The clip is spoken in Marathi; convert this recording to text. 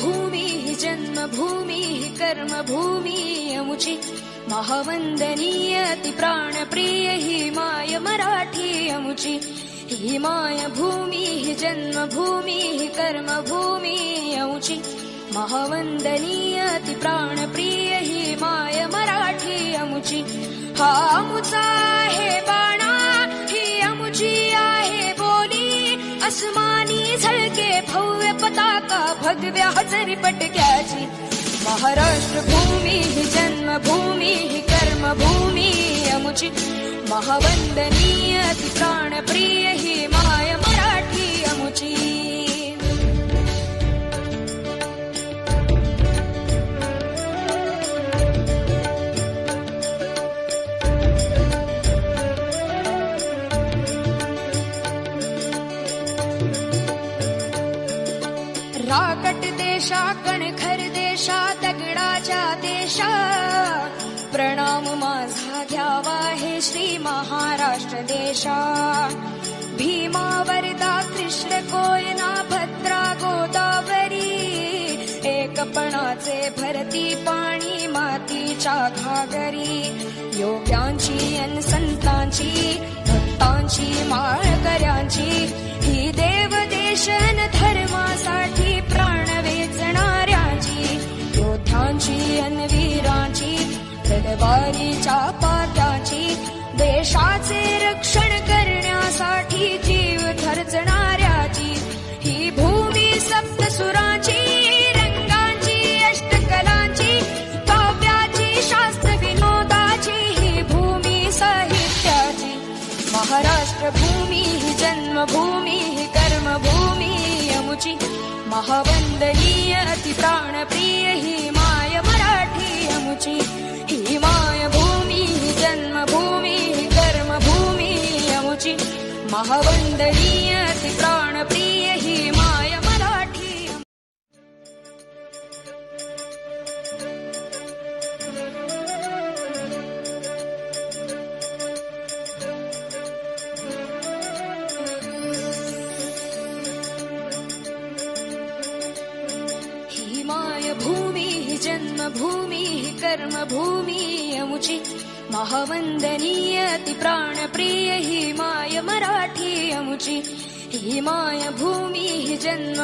भूमी जन्मभूमी कर्मभूमी अमुची महावंदनीय अति प्राणप्रिय ही माय मराठी अमुची ही माय भूमी जन्मभूमी कर्मभूमी अमुची महावंदनीय अति प्राणप्रिय ही माय मराठी अमुची हा अमुचा आहे बाणा ही अमुची आहे बोली अस्मानी झळके भव्य पताका भगव्या हजरी पटक्याची महाराष्ट्र भूमी जन्मभूमी कर्मभूमी अमुची महावंदनीय अति प्राणप्रिय ही माय मराठी अमुची राकट देशा कणखर देशा दगडाच्या देशा प्रणाम माझा घ्यावा हे श्री महाराष्ट्र देशा भीमा वरदा कृष्ण कोयना भद्रा गोदावरी एकपणाचे भरती पाणी मातीच्या घागरी योग्यांची अन संतांची भक्तांची माळकऱ्यांची ही देव देशन धर्मासाठी प्राण वेचणाऱ्यांची योद्ध्यांची अन वीरांची तलवारीच्या पात्याची देशाचे रक्षण करण्यासाठी जीव खर्चणाऱ्याची ही भूमी सप्तसुरांची रंगांची अष्टकलांची काव्याची शास्त्र विनोदाची ही भूमी साहित्याची महाराष्ट्र भूमी जन्मभूमी कर्मभूमी अमुची महावंदनीय अति प्राणप्रिय ही माय मराठी अमुची ही माय भूमी जन्मभूमी कर्मभूमी अमुची महावंदनीय अति प्राणप्रिय ही माय मराठी ही माय भूमी जन्मभूमी कर्मभूमी अमुची महावंदनीय अति प्राणप्रिय ही माय मराठी अमुची ही माय भूमी जन्म